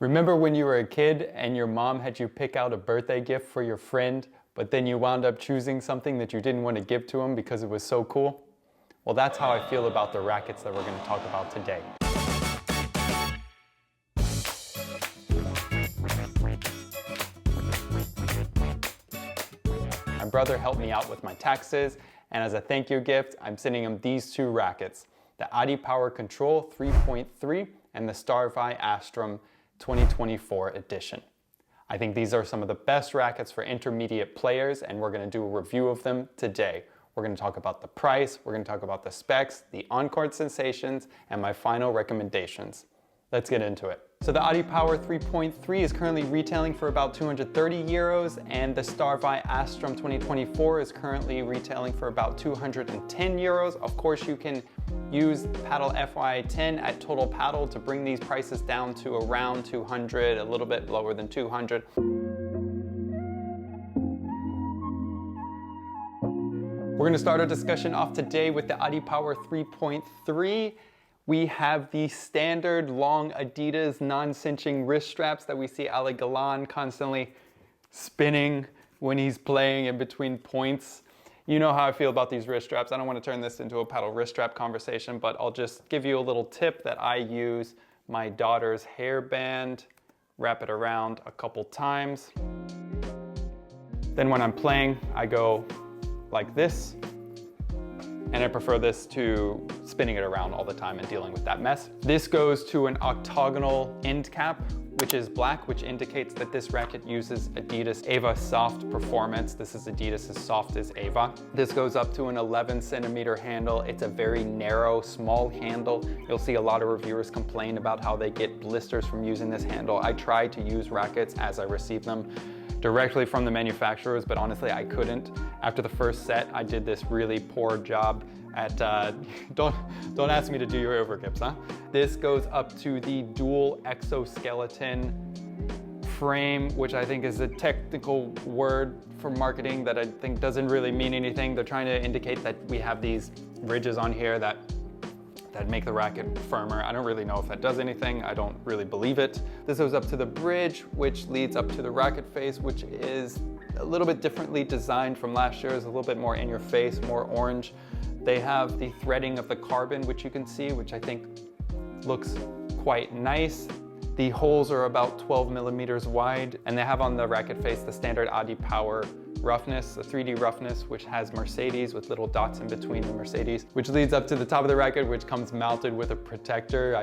Remember when you were a kid and your mom had you pick out a birthday gift for your friend, but then you wound up choosing something that you didn't want to give to him because it was so cool? Well, that's how I feel about the rackets that we're going to talk about today. My brother helped me out with my taxes, and as a thank you gift, I'm sending him these two rackets, the Adipower Control 3.3 and the Starvie Astrum 2024 edition. I think these are some of the best rackets for intermediate players, and we're going to do a review of them today. We're going to talk about the price, we're going to talk about the specs, the on-court sensations, and my final recommendations. Let's get into it. So the Adipower 3.3 is currently retailing for about 230 euros, and the Starvie Astrum 2024 is currently retailing for about 210 euros. Of course, you can use Padel FY10 at Total Padel to bring these prices down to around 200, a little bit lower than 200. We're going to start our discussion off today with the Adipower 3.3. We have the standard long Adidas non-cinching wrist straps that we see Ale Galan constantly spinning when he's playing in between points. You know how I feel about these wrist straps. I don't want to turn this into a paddle wrist strap conversation, but I'll just give you a little tip that I use my daughter's hairband, wrap it around a couple times. Then when I'm playing, I go like this. And I prefer this to spinning it around all the time and dealing with that mess. This goes to an octagonal end cap, which is black, which indicates that this racket uses Adidas Ava Soft Performance. This is Adidas as soft as Ava. This goes up to an 11 centimeter handle. It's a very narrow, small handle. You'll see a lot of reviewers complain about how they get blisters from using this handle. I try to use rackets as I receive them directly from the manufacturers, but honestly I couldn't. After the first set, I did this really poor job at, don't ask me to do your overgrips, huh? This goes up to the dual exoskeleton frame, which I think is a technical word for marketing that I think doesn't really mean anything. They're trying to indicate that we have these ridges on here that make the racket firmer. I don't really know if that does anything. I don't really believe it. This goes up to the bridge, which leads up to the racket face, which is a little bit differently designed from last year's, a little bit more in your face, more orange. They have the threading of the carbon, which you can see, which I think looks quite nice. The holes are about 12 millimeters wide, and they have on the racket face the standard Adipower roughness, the 3D roughness, which has Mercedes with little dots in between the Mercedes, which leads up to the top of the racket, which comes mounted with a protector.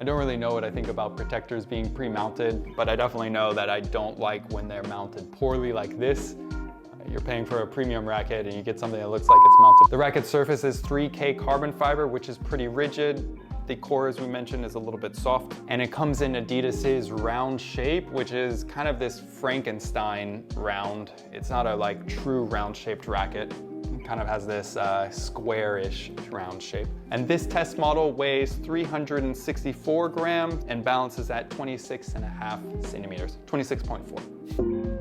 I don't really know what I think about protectors being pre-mounted, but I definitely know that I don't like when they're mounted poorly like this. You're paying for a premium racket and you get something that looks like it's mounted. The racket surface is 3K carbon fiber, which is pretty rigid. The core, as we mentioned, is a little bit soft, and it comes in Adidas's round shape, which is kind of this Frankenstein round. It's not a like true round shaped racket. It kind of has this square-ish round shape. And this test model weighs 364 grams and balances at 26.5 centimeters, 26.4.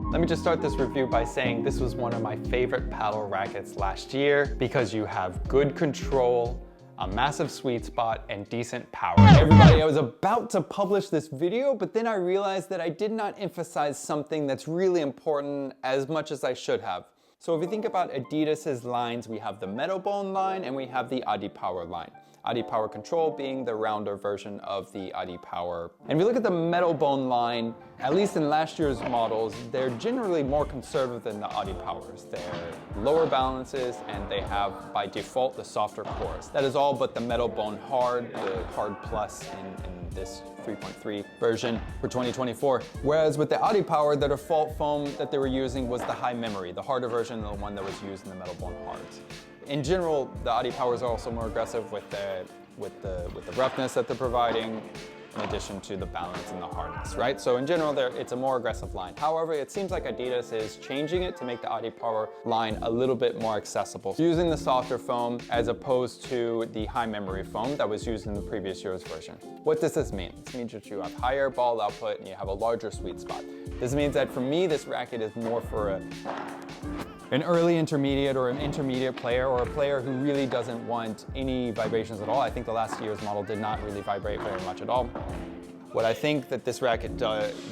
Let me just start this review by saying this was one of my favorite paddle rackets last year because you have good control, a massive sweet spot, and decent power. Everybody, I was about to publish this video, but then I realized that I did not emphasize something that's really important as much as I should have. So if you think about Adidas's lines, we have the Meadowbone line and we have the Adipower line. Adipower Control being the rounder version of the Adipower. And if you look at the Meadowbone line, at least in last year's models, they're generally more conservative than the Adipowers. They're lower balances and they have, by default, the softer cores. That is all but the Meadowbone Hard, the Hard Plus in this 3.3 version for 2024. Whereas with the Adipower, the default foam that they were using was the high memory, the harder version, the one that was used in the Meadowbone Hards. In general, the Adipowers are also more aggressive with the roughness that they're providing, in addition to the balance and the hardness, right? So in general, it's a more aggressive line. However, it seems like Adidas is changing it to make the Adipower line a little bit more accessible, using the softer foam as opposed to the high memory foam that was used in the previous year's version. What does this mean? This means that you have higher ball output and you have a larger sweet spot. This means that for me, this racket is more for a an early intermediate or an intermediate player, or a player who really doesn't want any vibrations at all. I think the last year's model did not really vibrate very much at all. What I think that this racket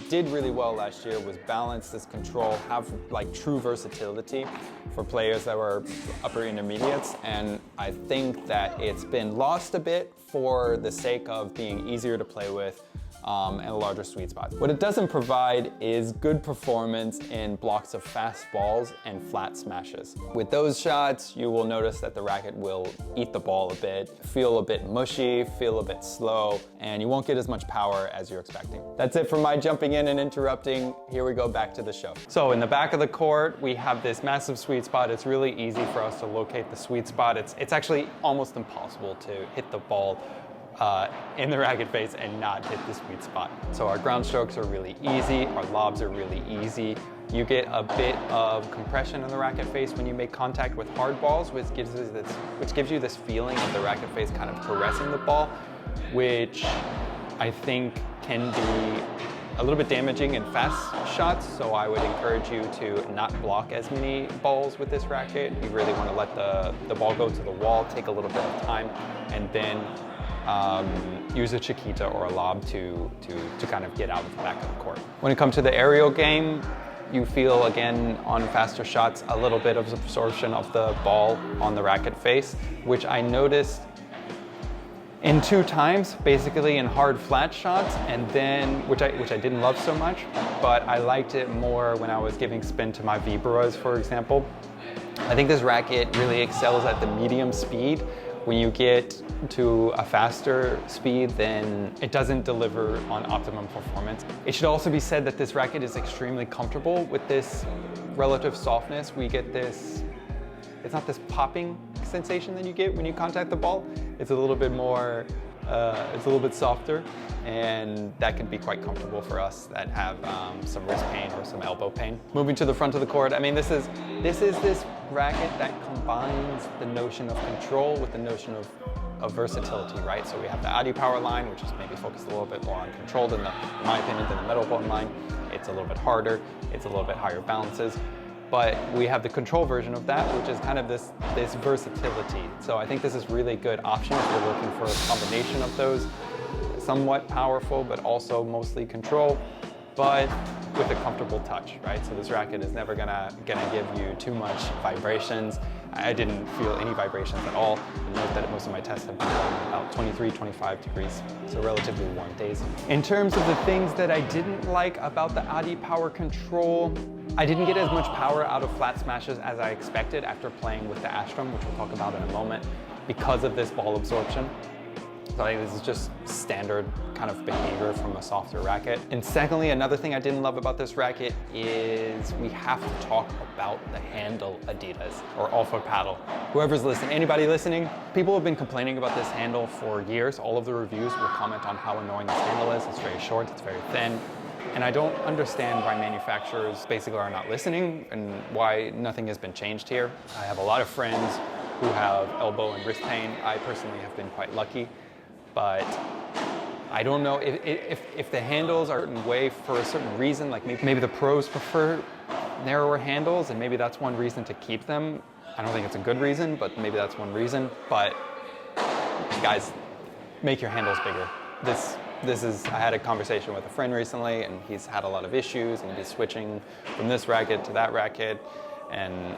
did really well last year was balance this control, have like true versatility for players that were upper intermediates, and I think that it's been lost a bit for the sake of being easier to play with and a larger sweet spot. What it doesn't provide is good performance in blocks of fast balls and flat smashes. With those shots, you will notice that the racket will eat the ball a bit, feel a bit mushy, feel a bit slow, and you won't get as much power as you're expecting. That's it for my jumping in and interrupting. Here we go back to the show. So in the back of the court, we have this massive sweet spot. It's really easy for us to locate the sweet spot. It's actually almost impossible to hit the ball in the racket face and not hit the sweet spot. So our ground strokes are really easy, our lobs are really easy. You get a bit of compression in the racket face when you make contact with hard balls, which gives you this feeling of the racket face kind of caressing the ball, which I think can be a little bit damaging in fast shots, so I would encourage you to not block as many balls with this racket. You really want to let the ball go to the wall, take a little bit of time, and then use a chiquita or a lob to kind of get out of the back of the court. When it comes to the aerial game, you feel, again, on faster shots, a little bit of absorption of the ball on the racket face, which I noticed in 2 times, basically in hard flat shots, and then, which I didn't love so much, but I liked it more when I was giving spin to my Vibras, for example. I think this racket really excels at the medium speed. When you get to a faster speed, then it doesn't deliver on optimum performance. It should also be said that this racket is extremely comfortable with this relative softness. We get this, it's not this popping sensation that you get when you contact the ball. It's a little bit more, it's a little bit softer, and that can be quite comfortable for us that have some wrist pain or some elbow pain. Moving to the front of the court, I mean, this is this racket that combines the notion of control with the notion of versatility, right? So we have the Adipower line, which is maybe focused a little bit more on control than in my opinion, than the metal bone line. It's a little bit harder, it's a little bit higher balances. But we have the control version of that, which is kind of this versatility. So I think this is really good option if you're looking for a combination of those. Somewhat powerful, but also mostly control, but with a comfortable touch, right? So this racket is never gonna give you too much vibrations. I didn't feel any vibrations at all. Note that most of my tests have been about 23, 25 degrees, so relatively warm days. In terms of the things that I didn't like about the Adipower control, I didn't get as much power out of flat smashes as I expected after playing with the Astrum, which we'll talk about in a moment, because of this ball absorption. So I think this is just standard kind of behavior from a softer racket. And secondly, another thing I didn't love about this racket is we have to talk about the handle Adidas, or Alpha Padel. Whoever's listening, anybody listening, people have been complaining about this handle for years. All of the reviews will comment on how annoying this handle is. It's very short, it's very thin. And I don't understand why manufacturers basically are not listening and why nothing has been changed here. I have a lot of friends who have elbow and wrist pain. I personally have been quite lucky. But I don't know if the handles are a certain way for a certain reason, like maybe the pros prefer narrower handles and maybe that's one reason to keep them. I don't think it's a good reason, but maybe that's one reason. But guys, make your handles bigger. This is, I had a conversation with a friend recently and he's had a lot of issues and he's switching from this racket to that racket. And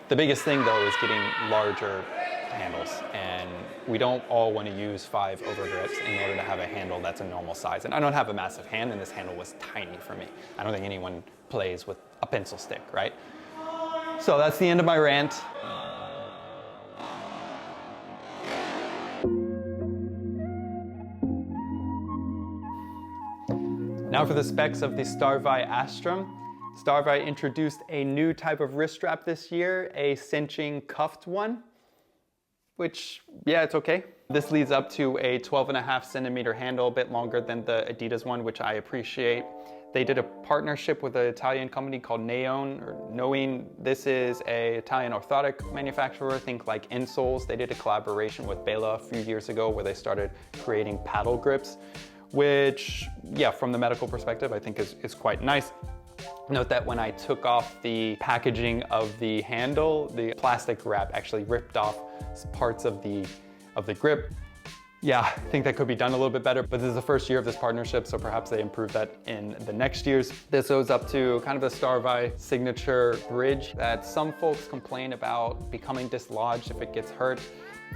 the biggest thing though is getting larger handles, and we don't all want to use 5 overgrips in order to have a handle that's a normal size. And I don't have a massive hand, and this handle was tiny for me. I don't think anyone plays with a pencil stick, right? So that's the end of my rant. Now for the specs of the Starvie Astrum. Starvie introduced a new type of wrist strap this year, a cinching cuffed one, which, yeah, it's okay. This leads up to a 12.5 centimeter handle, a bit longer than the Adidas one, which I appreciate. They did a partnership with an Italian company called Knowing. This is an Italian orthotic manufacturer, think like insoles. They did a collaboration with Bela a few years ago where they started creating paddle grips, which, yeah, from the medical perspective, I think is quite nice. Note that when I took off the packaging of the handle, the plastic wrap actually ripped off parts of the grip. Yeah, I think that could be done a little bit better, but this is the first year of this partnership, so perhaps they improve that in the next years. This goes up to kind of the Starvie signature bridge that some folks complain about becoming dislodged if it gets hurt.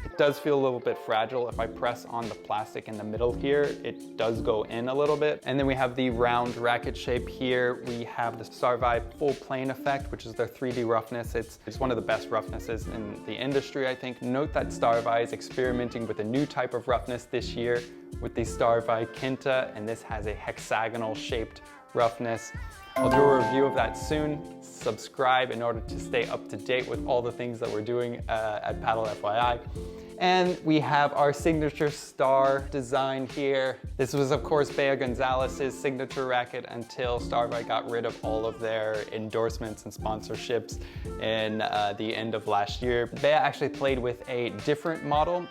It does feel a little bit fragile. If I press on the plastic in the middle here, it does go in a little bit. And then we have the round racket shape here. We have the Starvie full plane effect, which is their 3D roughness. It's one of the best roughnesses in the industry, I think. Note that Starvie is experimenting with a new type of roughness this year with the Starvie Quinta, and this has a hexagonal shaped roughness. I'll do a review of that soon. Subscribe in order to stay up to date with all the things that we're doing at Padel FYI. And we have our signature star design here. This was, of course, Bea Gonzalez's signature racket until Starvie got rid of all of their endorsements and sponsorships in the end of last year. Bea actually played with a different model.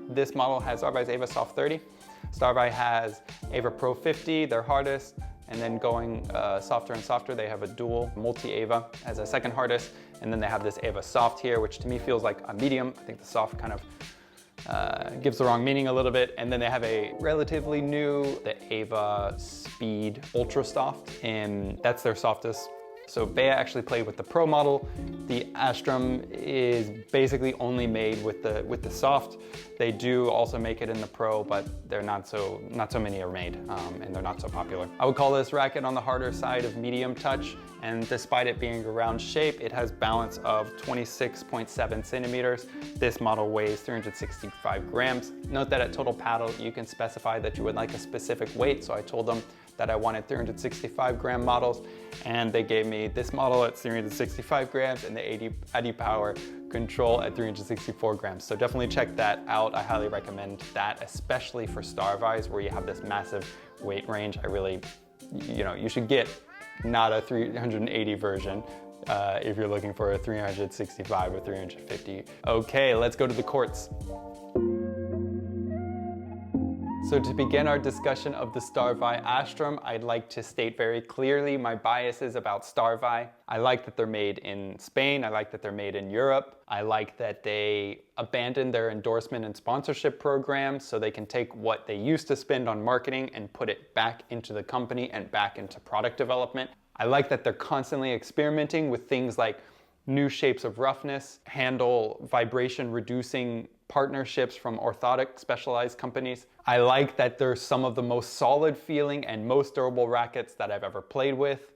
This model has Starvie's Ava Soft 30. Starvie has Ava Pro 50, their hardest. And then going softer and softer, they have a dual multi-Ava as a second hardest. And then they have this Ava Soft here, which to me feels like a medium. I think the soft kind of gives the wrong meaning a little bit. And then they have a relatively new, the Ava Speed Ultra Soft, and that's their softest. So Bea actually played with the Pro model. The Astrum is basically only made with the soft. They do also make it in the Pro, but they're not so many are made, and they're not so popular. I would call this racket on the harder side of medium touch, and despite it being a round shape, it has balance of 26.7 centimeters. This model weighs 365 grams. Note that at Total Padel, you can specify that you would like a specific weight, so I told them that I wanted 365 gram models, and they gave me this model at 365 grams and the Adipower Control at 364 grams. So definitely check that out. I highly recommend that, especially for Starvies where you have this massive weight range. I really, you should get not a 380 version if you're looking for a 365 or 350. Okay, let's go to the courts. So to begin our discussion of the Starvie Astrum, I'd like to state very clearly my biases about Starvie. I like that they're made in Spain. I like that they're made in Europe. I like that they abandoned their endorsement and sponsorship programs so they can take what they used to spend on marketing and put it back into the company and back into product development. I like that they're constantly experimenting with things like new shapes of roughness, handle vibration reducing partnerships from orthotic specialized companies. I like that they're some of the most solid feeling and most durable rackets that I've ever played with.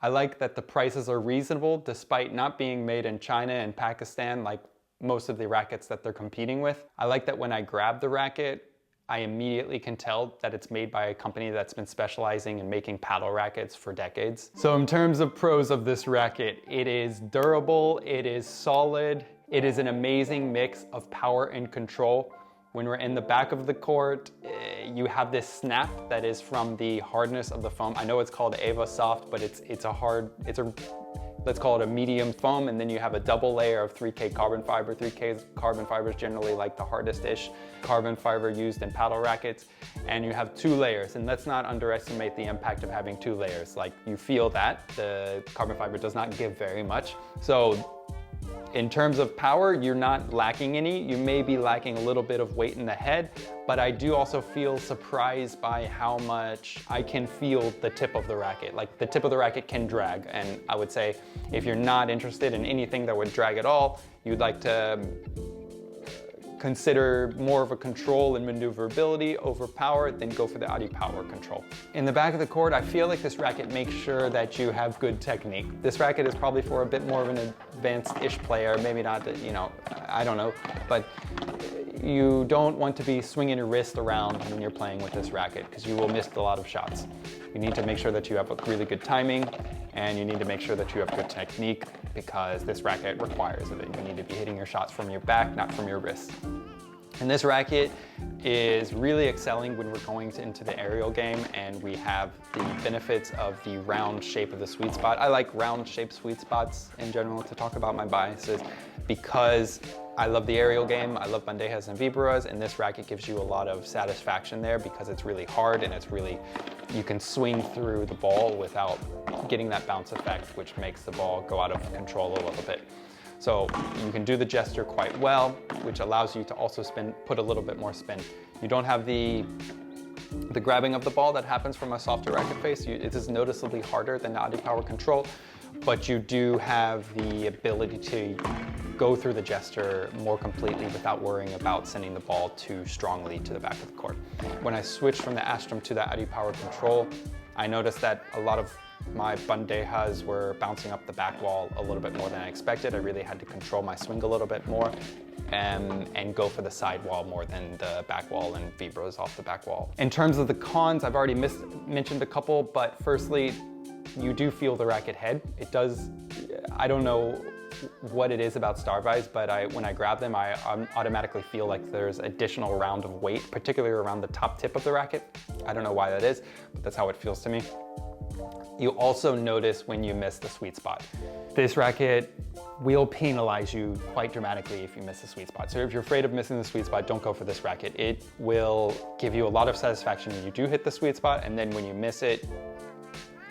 I like that the prices are reasonable despite not being made in China and Pakistan like most of the rackets that they're competing with. I like that when I grab the racket, I immediately can tell that it's made by a company that's been specializing in making paddle rackets for decades. So in terms of pros of this racket, it is durable, it is solid, it is an amazing mix of power and control. When we're in the back of the court, you have this snap that is from the hardness of the foam. I know it's called Ava Soft, but let's call it a medium foam, and then you have a double layer of 3K carbon fiber. 3K carbon fiber is generally like the hardest-ish carbon fiber used in paddle rackets. And you have 2 layers, and let's not underestimate the impact of having 2 layers. Like, you feel that the carbon fiber does not give very much. So in terms of power, you're not lacking any. You may be lacking a little bit of weight in the head, but I do also feel surprised by how much I can feel the tip of the racket. Like, the tip of the racket can drag, and I would say if you're not interested in anything that would drag at all, you'd like to consider more of a control and maneuverability over power, then go for the Adipower Control. In the back of the court, I feel like this racket makes sure that you have good technique. This racket is probably for a bit more of an advanced-ish player, maybe not, I don't know, but you don't want to be swinging your wrist around when you're playing with this racket because you will miss a lot of shots. You need to make sure that you have a really good timing, and you need to make sure that you have good technique because this racket requires it. You need to be hitting your shots from your back, not from your wrist. And this racket is really excelling when we're going into the aerial game and we have the benefits of the round shape of the sweet spot. I like round shaped sweet spots in general to talk about my biases because I love the aerial game, I love bandejas and vibras, and this racket gives you a lot of satisfaction there because it's really hard and it's really, you can swing through the ball without getting that bounce effect, which makes the ball go out of control a little bit. So you can do the gesture quite well, which allows you to also put a little bit more spin. You don't have the grabbing of the ball that happens from a softer racket face. It is noticeably harder than the Adipower Control, but you do have the ability to go through the gesture more completely without worrying about sending the ball too strongly to the back of the court. When I switched from the Astrum to the Adipower Control, I noticed that a lot of my bandejas were bouncing up the back wall a little bit more than I expected. I really had to control my swing a little bit more and go for the side wall more than the back wall and vibras off the back wall. In terms of the cons, I've already mentioned a couple, but firstly, you do feel the racket head. It does, I don't know what it is about Starvies, but when I grab them, I automatically feel like there's additional round of weight, particularly around the top tip of the racket. I don't know why that is, but that's how it feels to me. You also notice when you miss the sweet spot. This racket will penalize you quite dramatically if you miss the sweet spot. So if you're afraid of missing the sweet spot, don't go for this racket. It will give you a lot of satisfaction when you do hit the sweet spot, and then when you miss it,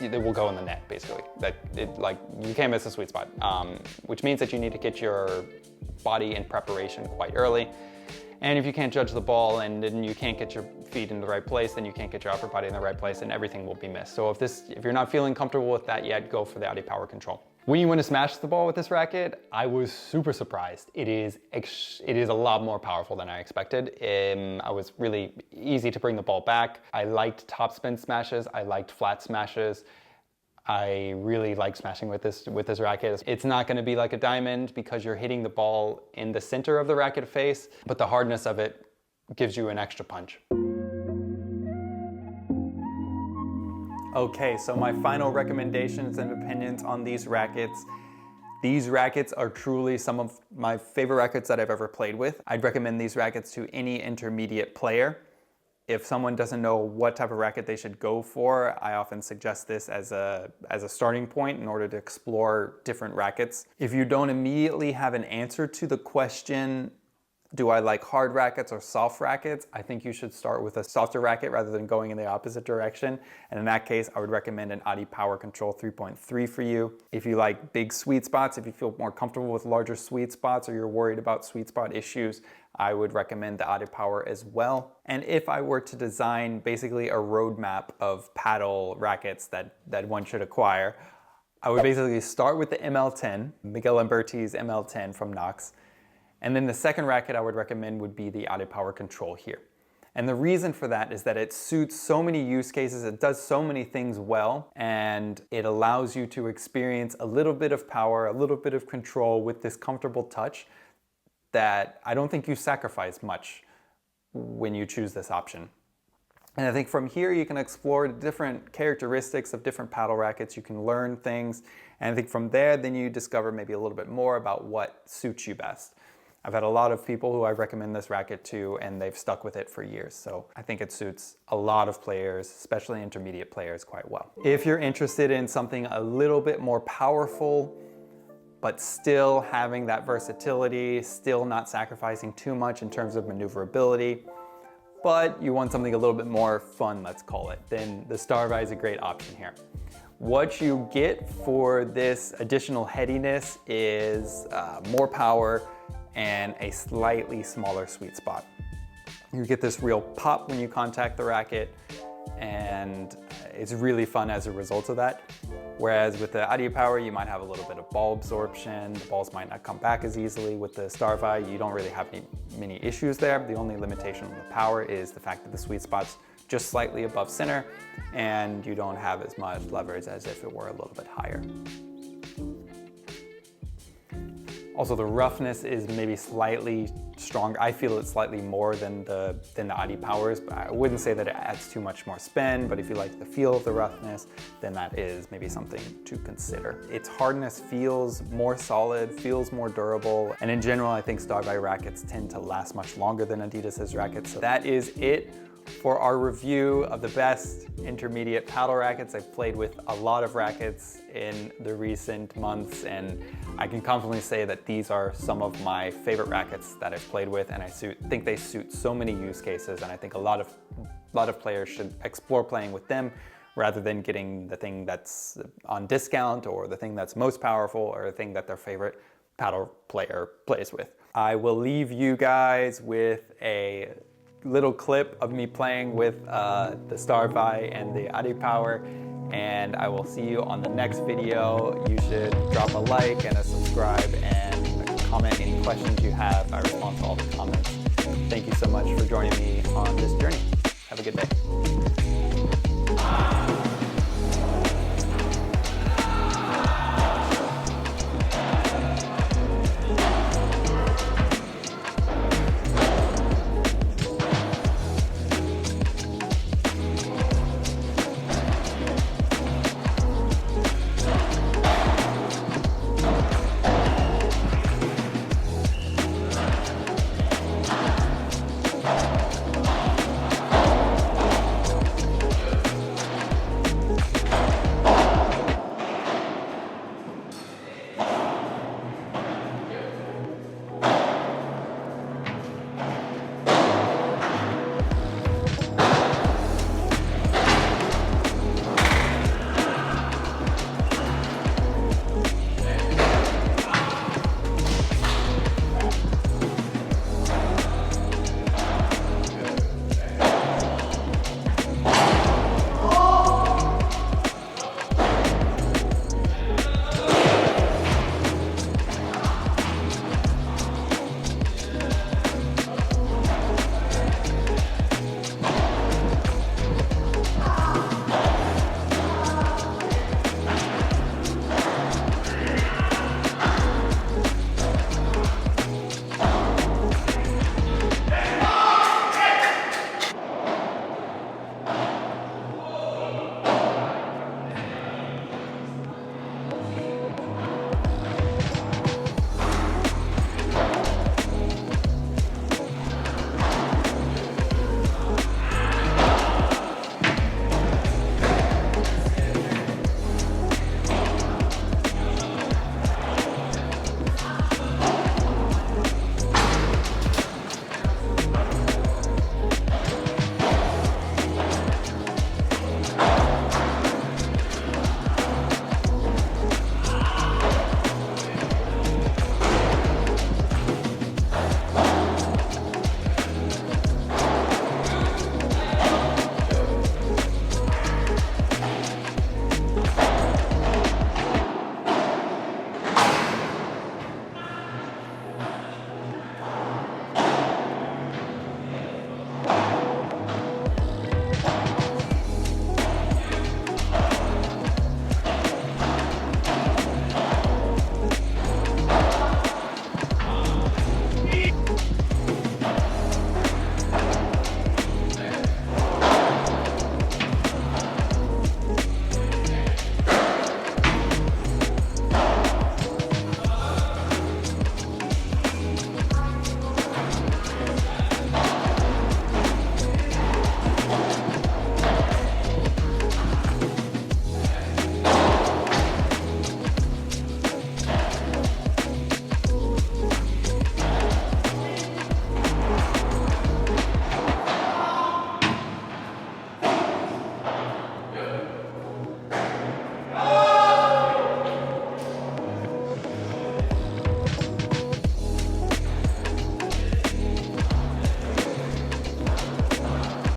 it will go in the net, basically. You can't miss a sweet spot, which means that you need to get your body in preparation quite early. And if you can't judge the ball and then you can't get your feet in the right place, then you can't get your upper body in the right place and everything will be missed. So if you're not feeling comfortable with that yet, go for the Adipower Control. When you want to smash the ball with this racket, I was super surprised. It is a lot more powerful than I expected. I was really easy to bring the ball back. I liked topspin smashes. I liked flat smashes. I really like smashing with this racket. It's not going to be like a diamond because you're hitting the ball in the center of the racket face, but the hardness of it gives you an extra punch. Okay, so my final recommendations and opinions on these rackets. These rackets are truly some of my favorite rackets that I've ever played with. I'd recommend these rackets to any intermediate player. If someone doesn't know what type of racket they should go for, I often suggest this as a starting point in order to explore different rackets. If you don't immediately have an answer to the question, do I like hard rackets or soft rackets? I think you should start with a softer racket rather than going in the opposite direction. And in that case, I would recommend an Adipower Control 3.3 for you. If you like big sweet spots, if you feel more comfortable with larger sweet spots or you're worried about sweet spot issues, I would recommend the Adipower as well. And if I were to design basically a roadmap of paddle rackets that one should acquire, I would basically start with the ML10, Miguel Lamberti's ML10 from Knox. And then the second racket I would recommend would be the Adipower Control here. And the reason for that is that it suits so many use cases, it does so many things well, and it allows you to experience a little bit of power, a little bit of control with this comfortable touch that I don't think you sacrifice much when you choose this option. And I think from here you can explore different characteristics of different paddle rackets, you can learn things, and I think from there then you discover maybe a little bit more about what suits you best. I've had a lot of people who I recommend this racket to and they've stuck with it for years, so I think it suits a lot of players, especially intermediate players, quite well. If you're interested in something a little bit more powerful, but still having that versatility, still not sacrificing too much in terms of maneuverability, but you want something a little bit more fun, let's call it, then the Starvie is a great option here. What you get for this additional headiness is more power and a slightly smaller sweet spot. You get this real pop when you contact the racket, and it's really fun as a result of that. Whereas with the Adipower, you might have a little bit of ball absorption, the balls might not come back as easily. With the Starvie, you don't really have many issues there. The only limitation on the power is the fact that the sweet spot's just slightly above center, and you don't have as much leverage as if it were a little bit higher. Also, the roughness is maybe slightly stronger. I feel it's slightly more than the Adipowers, but I wouldn't say that it adds too much more spin, but if you like the feel of the roughness, then that is maybe something to consider. Its hardness feels more solid, feels more durable, and in general, I think Starvie rackets tend to last much longer than Adidas's rackets. So that is it for our review of the best intermediate paddle rackets. I've played with a lot of rackets in the recent months, and I can confidently say that these are some of my favorite rackets that I've played with, and I think they suit so many use cases, and I think a lot of players should explore playing with them rather than getting the thing that's on discount or the thing that's most powerful or the thing that their favorite paddle player plays with. I will leave you guys with a little clip of me playing with the Starvie and the Adipower, and I will see you on the next video. You should drop a like and a subscribe and comment any questions you have. I respond to all the comments. Thank you so much for joining me on this journey. Have a good day.